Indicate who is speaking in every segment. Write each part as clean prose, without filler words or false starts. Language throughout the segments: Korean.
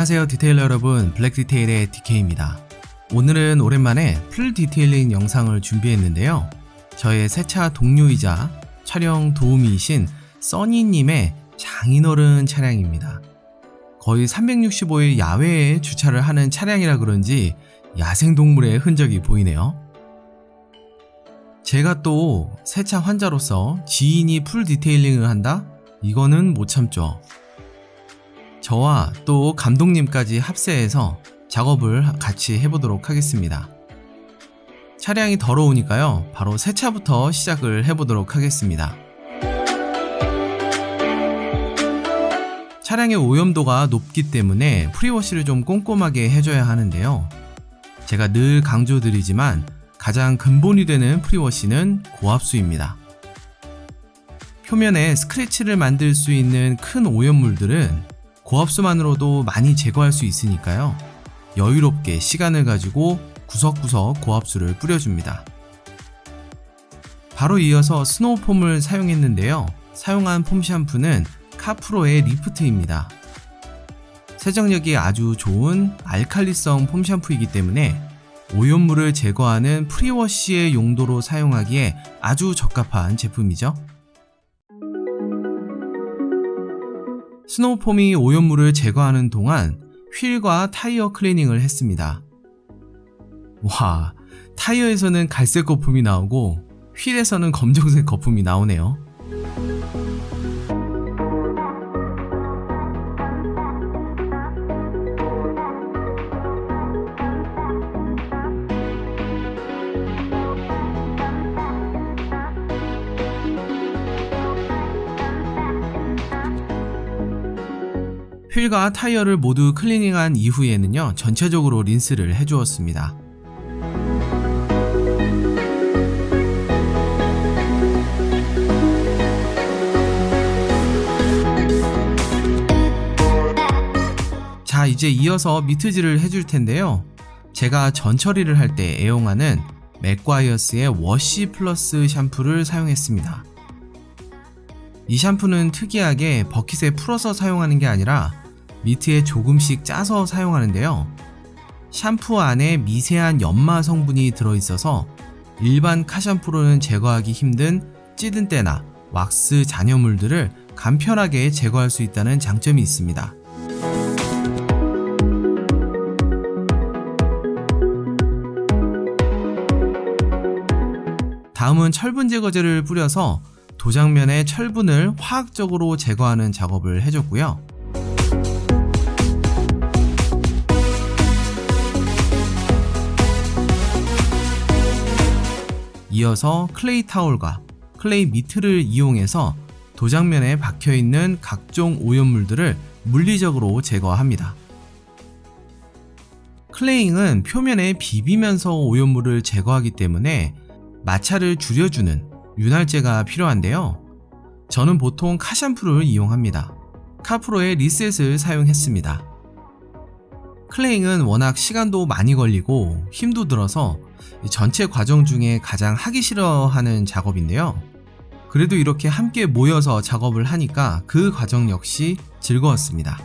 Speaker 1: 안녕하세요 디테일러 여러분, 블랙디테일의 DK입니다. 오늘은 오랜만에 풀 디테일링 영상을 준비했는데요. 저의 세차 동료이자 촬영 도우미이신 써니님의 장인어른 차량입니다. 거의 365일 야외에 주차를 하는 차량이라 그런지 야생동물의 흔적이 보이네요. 제가 또 세차 환자로서 지인이 풀 디테일링을 한다? 이거는 못 참죠. 저와 또 감독님까지 합세해서 작업을 같이 해보도록 하겠습니다. 차량이 더러우니까요, 바로 세차부터 시작을 해보도록 하겠습니다. 차량의 오염도가 높기 때문에 프리워시를 좀 꼼꼼하게 해줘야 하는데요. 제가 늘 강조드리지만 가장 근본이 되는 프리워시는 고압수입니다. 표면에 스크래치를 만들 수 있는 큰 오염물들은 고압수만으로도 많이 제거할 수 있으니까요. 여유롭게 시간을 가지고 구석구석 고압수를 뿌려줍니다. 바로 이어서 스노우폼을 사용했는데요. 사용한 폼 샴푸는 카프로의 리프트입니다. 세정력이 아주 좋은 알칼리성 폼 샴푸이기 때문에 오염물을 제거하는 프리워시의 용도로 사용하기에 아주 적합한 제품이죠. 스노우폼이 오염물을 제거하는 동안 휠과 타이어 클리닝을 했습니다. 와, 타이어에서는 갈색 거품이 나오고 휠에서는 검정색 거품이 나오네요. 휠과 타이어를 모두 클리닝한 이후에는요, 전체적으로 린스를 해주었습니다. 자, 이제 이어서 미트질을 해줄 텐데요. 제가 전 처리를 할 때 애용하는 맥과이어스의 워시 플러스 샴푸를 사용했습니다. 이 샴푸는 특이하게 버킷에 풀어서 사용하는 게 아니라 미트에 조금씩 짜서 사용하는데요. 샴푸 안에 미세한 연마 성분이 들어있어서 일반 카샴푸로는 제거하기 힘든 찌든 때나 왁스 잔여물들을 간편하게 제거할 수 있다는 장점이 있습니다. 다음은 철분 제거제를 뿌려서 도장면의 철분을 화학적으로 제거하는 작업을 해줬고요. 이어서 클레이 타올과 클레이 미트를 이용해서 도장면에 박혀있는 각종 오염물들을 물리적으로 제거합니다. 클레잉은 표면에 비비면서 오염물을 제거하기 때문에 마찰을 줄여주는 윤활제가 필요한데요. 저는 보통 카샴푸를 이용합니다. 카프로의 리셋을 사용했습니다. 클레잉은 워낙 시간도 많이 걸리고 힘도 들어서 전체 과정 중에 가장 하기 싫어하는 작업인데요. 그래도 이렇게 함께 모여서 작업을 하니까 그 과정 역시 즐거웠습니다.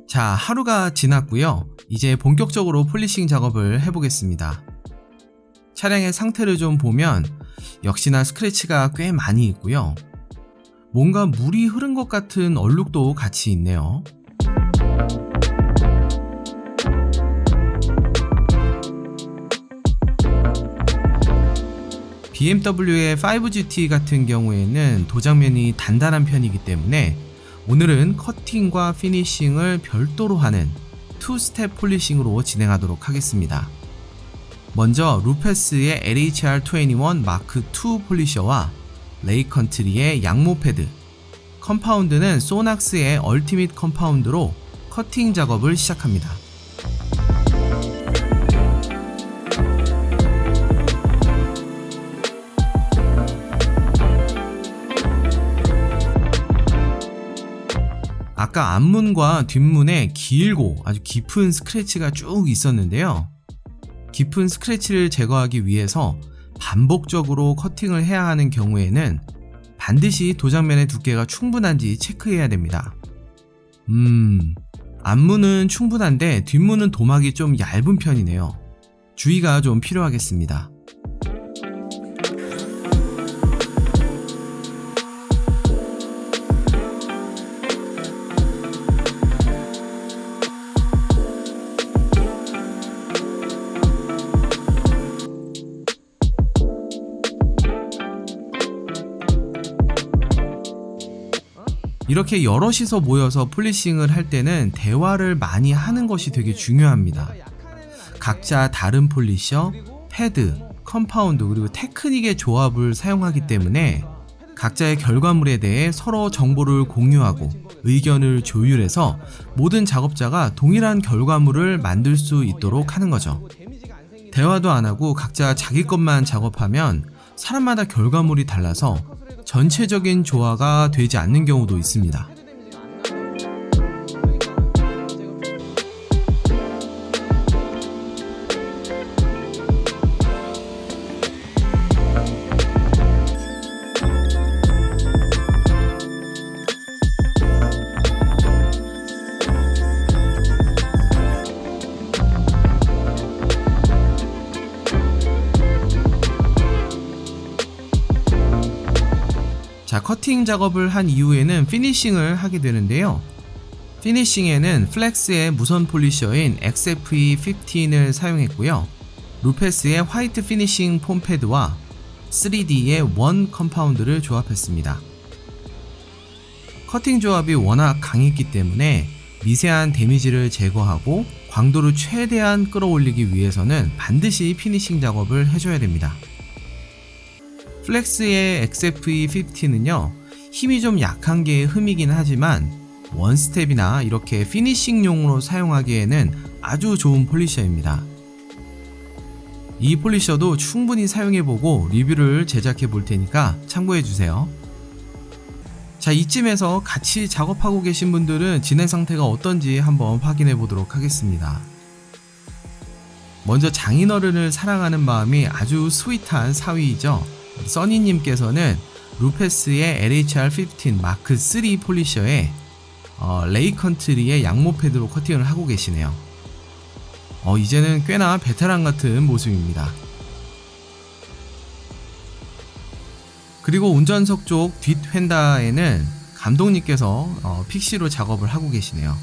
Speaker 1: 자, 하루가 지났고요. 이제 본격적으로 폴리싱 작업을 해보겠습니다. 차량의 상태를 좀 보면 역시나 스크래치가 꽤 많이 있고요. 뭔가 물이 흐른 것 같은 얼룩도 같이 있네요. BMW의 5GT 같은 경우에는 도장면이 단단한 편이기 때문에 오늘은 커팅과 피니싱을 별도로 하는 2스텝 폴리싱으로 진행하도록 하겠습니다. 먼저 루페스의 LHR21 마크 2 폴리셔와 레이컨트리의 양모 패드, 컴파운드는 소낙스의 얼티밋 컴파운드로 커팅 작업을 시작합니다. 아까 앞문과 뒷문에 길고 아주 깊은 스크래치가 쭉 있었는데요. 깊은 스크래치를 제거하기 위해서 반복적으로 커팅을 해야 하는 경우에는 반드시 도장면의 두께가 충분한지 체크해야 됩니다. 앞문은 충분한데 뒷문은 도막이 좀 얇은 편이네요. 주의가 좀 필요하겠습니다. 이렇게 여럿이서 모여서 폴리싱을 할 때는 대화를 많이 하는 것이 되게 중요합니다. 각자 다른 폴리셔, 패드, 컴파운드 그리고 테크닉의 조합을 사용하기 때문에 각자의 결과물에 대해 서로 정보를 공유하고 의견을 조율해서 모든 작업자가 동일한 결과물을 만들 수 있도록 하는 거죠. 대화도 안 하고 각자 자기 것만 작업하면 사람마다 결과물이 달라서 전체적인 조화가 되지 않는 경우도 있습니다. 자, 커팅 작업을 한 이후에는 피니싱을 하게 되는데요. 피니싱에는 플렉스의 무선 폴리셔인 XFE15을 사용했고요. 루페스의 화이트 피니싱 폼 패드와 3D의 원 컴파운드를 조합했습니다. 커팅 조합이 워낙 강했기 때문에 미세한 데미지를 제거하고 광도를 최대한 끌어올리기 위해서는 반드시 피니싱 작업을 해줘야 됩니다. 플렉스의 XFE15는요, 힘이 좀 약한 게 흠이긴 하지만 원스텝이나 이렇게 피니싱용으로 사용하기에는 아주 좋은 폴리셔입니다. 이 폴리셔도 충분히 사용해보고 리뷰를 제작해 볼 테니까 참고해주세요. 자, 이쯤에서 같이 작업하고 계신 분들은 진행 상태가 어떤지 한번 확인해 보도록 하겠습니다. 먼저 장인어른을 사랑하는 마음이 아주 스윗한 사위이죠. 써니님께서는 루페스의 LHR15 마크 3 폴리셔에 레이컨트리의 양모 패드로 커팅을 하고 계시네요. 이제는 꽤나 베테랑 같은 모습입니다. 그리고 운전석 쪽 뒷 휀다에는 감독님께서 픽시로 작업을 하고 계시네요.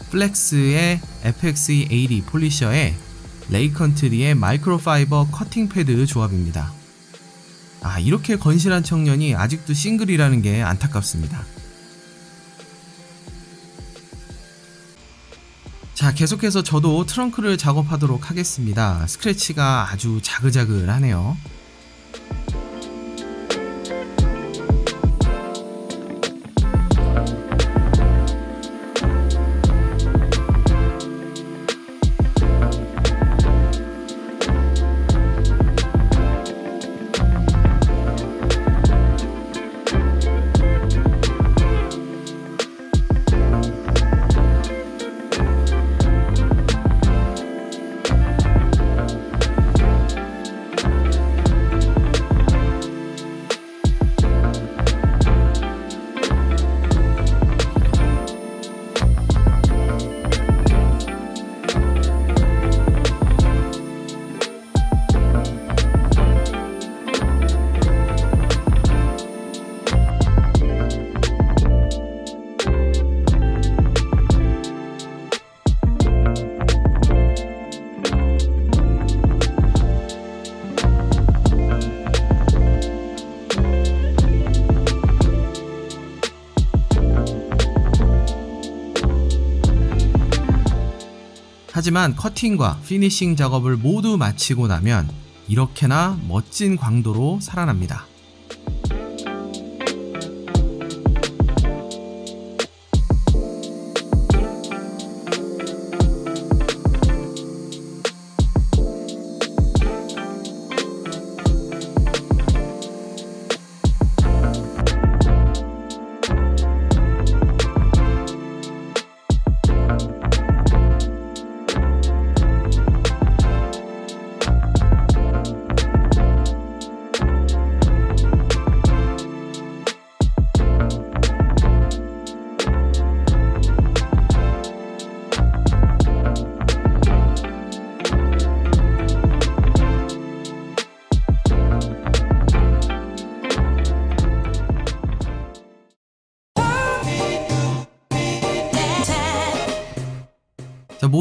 Speaker 1: 플렉스의 FXE80 폴리셔에 레이컨트리의 마이크로파이버 커팅 패드 조합입니다. 이렇게 건실한 청년이 아직도 싱글이라는 게 안타깝습니다. 자, 계속해서 저도 트렁크를 작업하도록 하겠습니다. 스크래치가 아주 자글자글하네요. 하지만 커팅과 피니싱 작업을 모두 마치고 나면 이렇게나 멋진 광도로 살아납니다.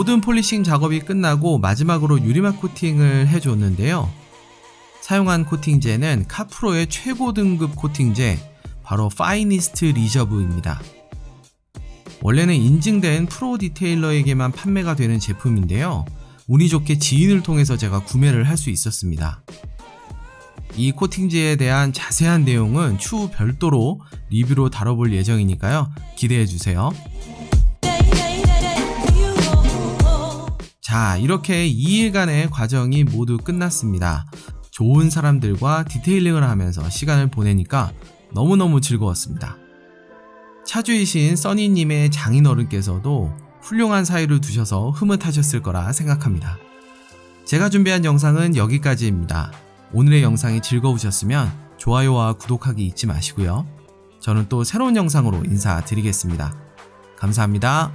Speaker 1: 모든 폴리싱 작업이 끝나고 마지막으로 유리막 코팅을 해줬는데요. 사용한 코팅제는 카프로의 최고 등급 코팅제, 바로 파이니스트 리저브입니다. 원래는 인증된 프로 디테일러에게만 판매가 되는 제품인데요. 운이 좋게 지인을 통해서 제가 구매를 할 수 있었습니다. 이 코팅제에 대한 자세한 내용은 추후 별도로 리뷰로 다뤄볼 예정이니까요. 기대해주세요. 자, 이렇게 2일간의 과정이 모두 끝났습니다. 좋은 사람들과 디테일링을 하면서 시간을 보내니까 너무너무 즐거웠습니다. 차주이신 써니님의 장인어른께서도 훌륭한 사이를 두셔서 흐뭇하셨을 거라 생각합니다. 제가 준비한 영상은 여기까지입니다. 오늘의 영상이 즐거우셨으면 좋아요와 구독하기 잊지 마시고요. 저는 또 새로운 영상으로 인사드리겠습니다. 감사합니다.